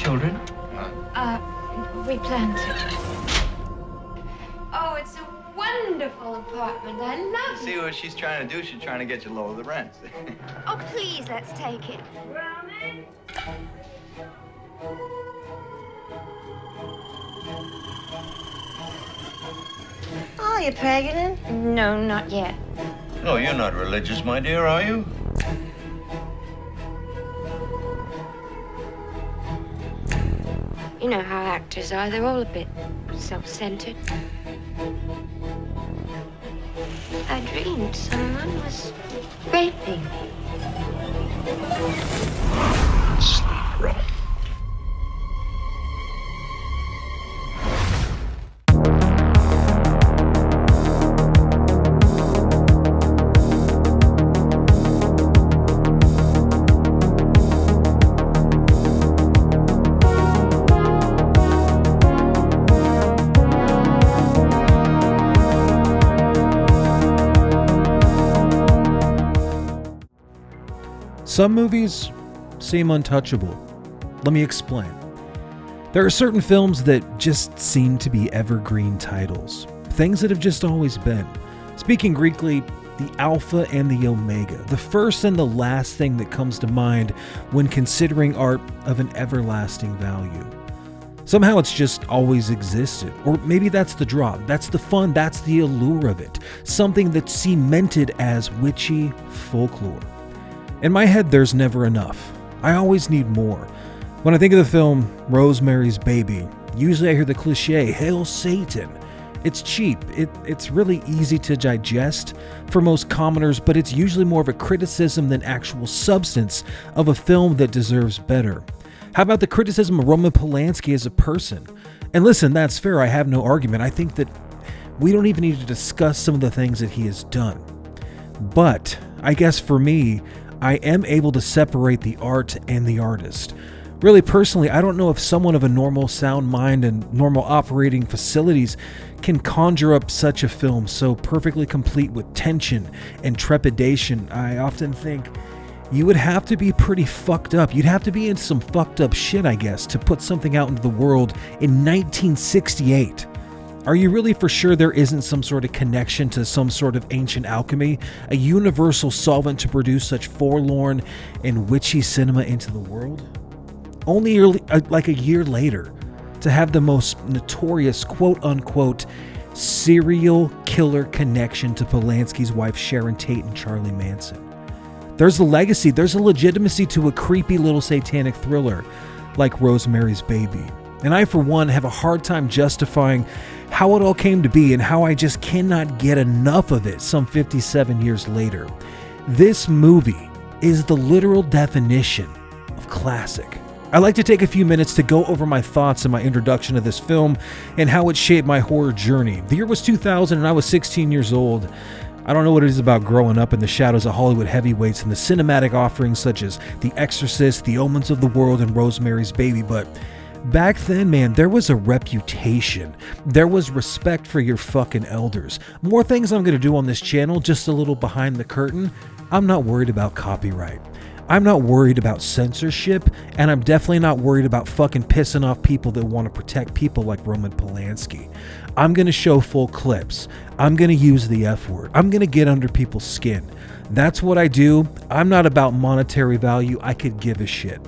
children? We plan to. Oh, it's a wonderful apartment. I love it. See what she's trying to do? She's trying to get you lower the rent. Oh, please, let's take it. Are you pregnant? No, not yet. No, you're not religious, my dear, are you? You know how actors are. They're all a bit self-centered. I dreamed someone was raping me. Sleep, Ro. Some movies seem untouchable. Let me explain. There are certain films that just seem to be evergreen titles, things that have just always been. Speaking Greekly, the Alpha and the Omega, the first and the last thing that comes to mind when considering art of an everlasting value. Somehow it's just always existed, or maybe that's the draw, that's the fun, that's the allure of it, something that's cemented as witchy folklore. In my head, there's never enough. I always need more. When I think of the film Rosemary's Baby, usually I hear the cliche, "Hail Satan." It's cheap, it's really easy to digest for most commoners, but it's usually more of a criticism than actual substance of a film that deserves better. How about the criticism of Roman Polanski as a person? And listen, that's fair, I have no argument. I think that we don't even need to discuss some of the things that he has done. But I guess for me, I am able to separate the art and the artist. Really, personally, I don't know if someone of a normal sound mind and normal operating facilities can conjure up such a film so perfectly complete with tension and trepidation. I often think you would have to be pretty fucked up. You'd have to be in some fucked up shit, I guess, to put something out into the world in 1968. Are you really for sure there isn't some sort of connection to some sort of ancient alchemy, a universal solvent to produce such forlorn and witchy cinema into the world? Only like a year later, to have the most notorious quote-unquote serial killer connection to Polanski's wife Sharon Tate and Charlie Manson. There's a legacy, there's a legitimacy to a creepy little satanic thriller like Rosemary's Baby. And I, for one, have a hard time justifying how it all came to be and how I just cannot get enough of it some 57 years later. This movie is the literal definition of classic. I'd like to take a few minutes to go over my thoughts and my introduction of this film and how it shaped my horror journey. The year was 2000 and I was 16 years old. I don't know what it is about growing up in the shadows of Hollywood heavyweights and the cinematic offerings such as The Exorcist, The Omens of the World, and Rosemary's Baby, but back then, man, there was a reputation. There was respect for your fucking elders. More things I'm going to do on this channel, just a little behind the curtain. I'm not worried about copyright. I'm not worried about censorship, and I'm definitely not worried about fucking pissing off people that want to protect people like Roman Polanski. I'm going to show full clips. I'm going to use the F word. I'm going to get under people's skin. That's what I do. I'm not about monetary value. I could give a shit.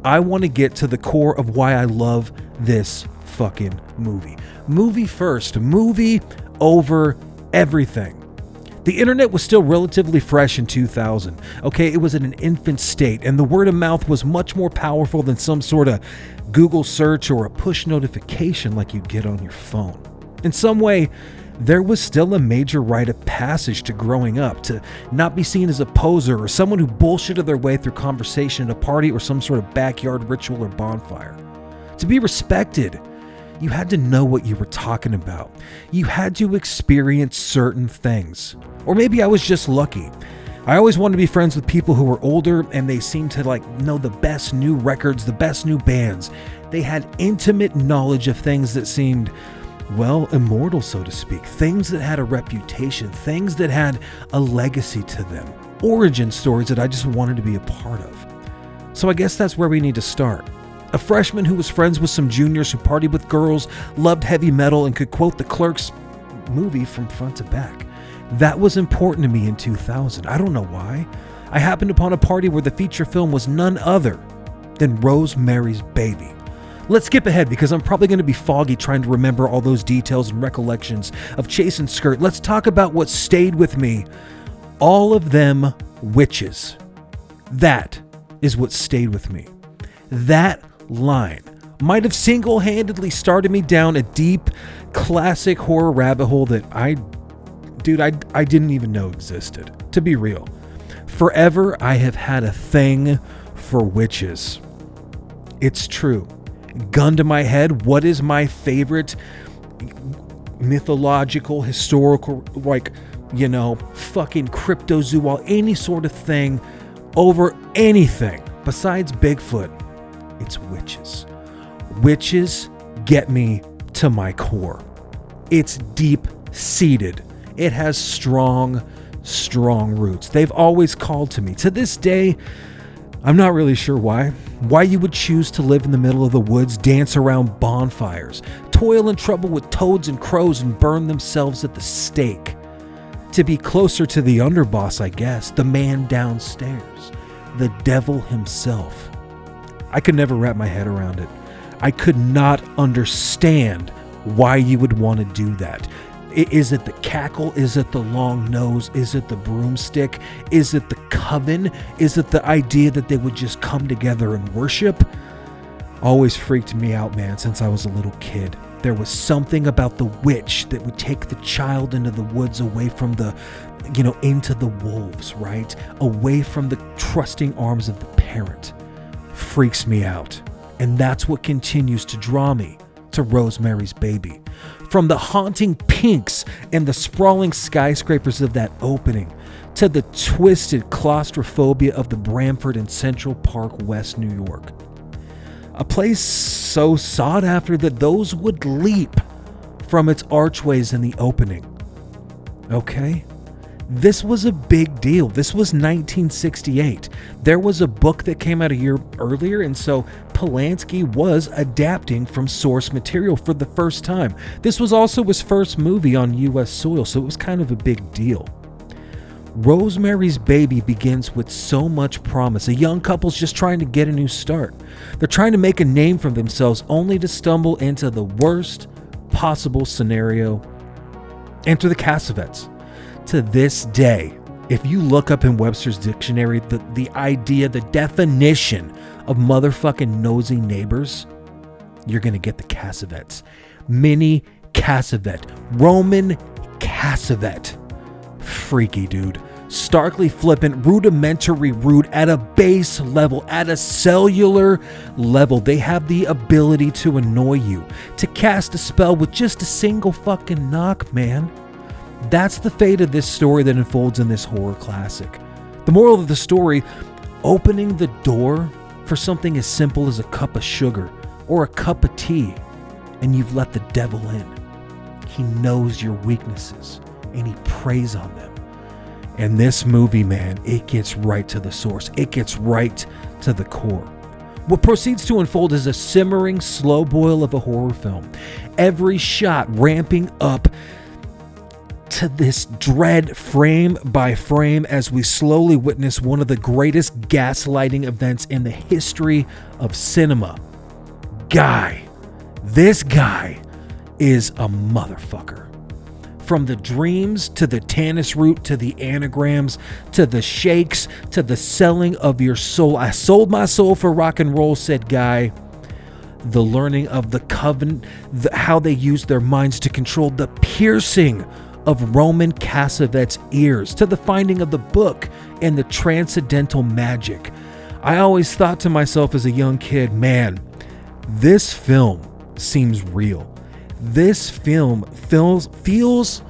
I want to get to the core of why I love this fucking movie. Movie first, movie over everything. The internet was still relatively fresh in 2000. Okay, it was in an infant state, and the word of mouth was much more powerful than some sort of Google search or a push notification like you'd get on your phone. In some way, there was still a major rite of passage to growing up, to not be seen as a poser or someone who bullshitted their way through conversation at a party or some sort of backyard ritual or bonfire. To be respected, you had to know what you were talking about. You had to experience certain things. Or maybe I was just lucky. I always wanted to be friends with people who were older and they seemed to know the best new records, the best new bands. They had intimate knowledge of things that seemed, well, immortal, so to speak. Things that had a reputation, things that had a legacy to them. Origin stories that I just wanted to be a part of. So I guess that's where we need to start. A freshman who was friends with some juniors who partied with girls, loved heavy metal, and could quote the Clerks movie from front to back. That was important to me in 2000. I don't know why. I happened upon a party where the feature film was none other than Rosemary's Baby. Let's skip ahead because I'm probably going to be foggy trying to remember all those details and recollections of Chase and Skirt. Let's talk about what stayed with me. All of them witches. That is what stayed with me. That line might have single-handedly started me down a deep, classic horror rabbit hole that I didn't even know existed. To be real. Forever, I have had a thing for witches. It's true. Gun to my head, what is my favorite mythological, historical, fucking cryptozoology, any sort of thing over anything besides Bigfoot? It's witches. Witches get me to my core. It's deep-seated. It has strong roots. They've always called to me. To this day, I'm not really sure why. Why you would choose to live in the middle of the woods, dance around bonfires, toil in trouble with toads and crows, and burn themselves at the stake. To be closer to the underboss, I guess, the man downstairs, the devil himself. I could never wrap my head around it. I could not understand why you would want to do that. Is it the cackle? Is it the long nose? Is it the broomstick? Is it the coven? Is it the idea that they would just come together and worship? Always freaked me out, man, since I was a little kid. There was something about the witch that would take the child into the woods away from into the wolves, right? Away from the trusting arms of the parent. Freaks me out. And that's what continues to draw me to Rosemary's Baby. From the haunting pinks and the sprawling skyscrapers of that opening, to the twisted claustrophobia of the Bramford and Central Park, West New York. A place so sought after that those would leap from its archways in the opening. Okay? This was a big deal. This was 1968. There was a book that came out a year earlier, and so Polanski was adapting from source material for the first time. This was also his first movie on U.S. soil, so it was kind of a big deal. Rosemary's Baby begins with so much promise. A young couple's just trying to get a new start. They're trying to make a name for themselves only to stumble into the worst possible scenario. Enter the Cassavetes. To this day, if you look up in Webster's dictionary the idea, the definition of motherfucking nosy neighbors, you're going to get the Cassavetes. Mini Cassavet. Roman Cassavet. Freaky, dude. Starkly flippant, rudimentary rude at a base level, at a cellular level. They have the ability to annoy you, to cast a spell with just a single fucking knock, man. That's the fate of this story that unfolds in this horror classic. The moral of the story, opening the door for something as simple as a cup of sugar or a cup of tea, and you've let the devil in. He knows your weaknesses, and he preys on them. And this movie, man, it gets right to the source. It gets right to the core. What proceeds to unfold is a simmering slow boil of a horror film. Every shot ramping up to this dread frame by frame as we slowly witness one of the greatest gaslighting events in the history of cinema. This guy is a motherfucker. From the dreams to the Tannis root to the anagrams to the shakes to the selling of your soul. I sold my soul for rock and roll, said Guy. The learning of the coven, how they used their minds to control the piercing of Roman Cassavet's ears, to the finding of the book and the transcendental magic. I always thought to myself as a young kid, man, this film seems real. This film feels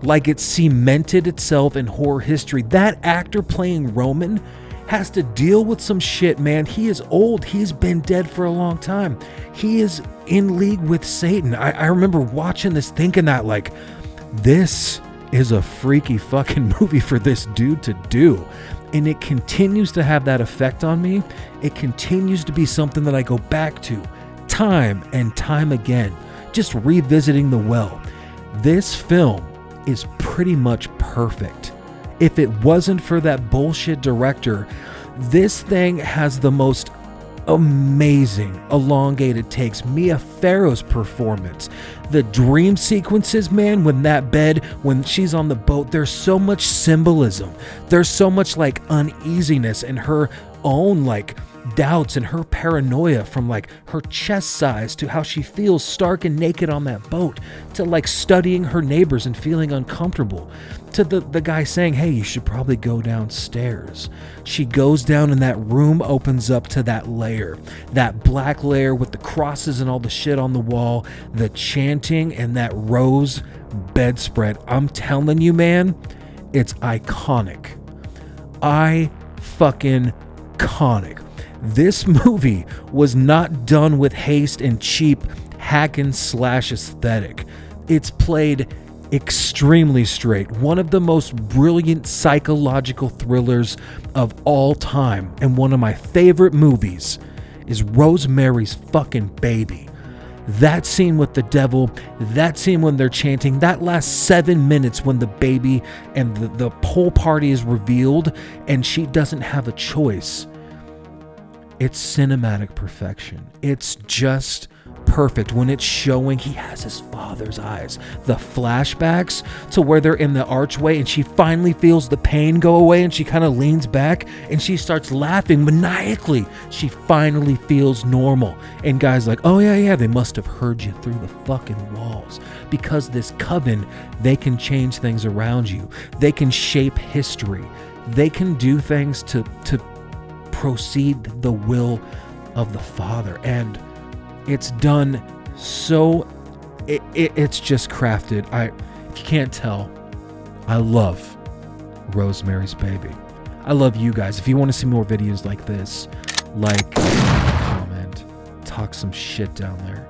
like it cemented itself in horror history. That actor playing Roman has to deal with some shit, man. He is old. He's been dead for a long time. He is in league with Satan. I remember watching this thinking that, like, this is a freaky fucking movie for this dude to do. And it continues to have that effect on me. It continues to be something that I go back to time and time again, just revisiting the well. This film is pretty much perfect. If it wasn't for that bullshit director, this thing has the most amazing elongated takes. Mia Farrow's performance, the dream sequences, man, when she's on the boat, there's so much symbolism. There's so much like uneasiness and her own like doubts and her paranoia, from like her chest size to how she feels stark and naked on that boat, to like studying her neighbors and feeling uncomfortable, to the guy saying, hey, you should probably go downstairs. She goes down and that room opens up to that layer, that black layer with the crosses and all the shit on the wall, the chanting and that rose bedspread. I'm telling you, man, it's iconic. Fucking iconic. This movie was not done with haste and cheap hack and slash aesthetic. It's played extremely straight. One of the most brilliant psychological thrillers of all time, and one of my favorite movies is Rosemary's fucking Baby. That scene with the devil, that scene when they're chanting, that last 7 minutes when the baby and the whole party is revealed and she doesn't have a choice. It's cinematic perfection. It's just perfect when it's showing he has his father's eyes. The flashbacks to where they're in the archway and she finally feels the pain go away and she kind of leans back and she starts laughing maniacally. She finally feels normal. And guys like, oh yeah, they must have heard you through the fucking walls. Because this coven, they can change things around you. They can shape history. They can do things to proceed the will of the Father, and it's done so it's just crafted. If you can't tell, I love Rosemary's Baby. I love you guys. If you want to see more videos like this, like, comment, talk some shit down there.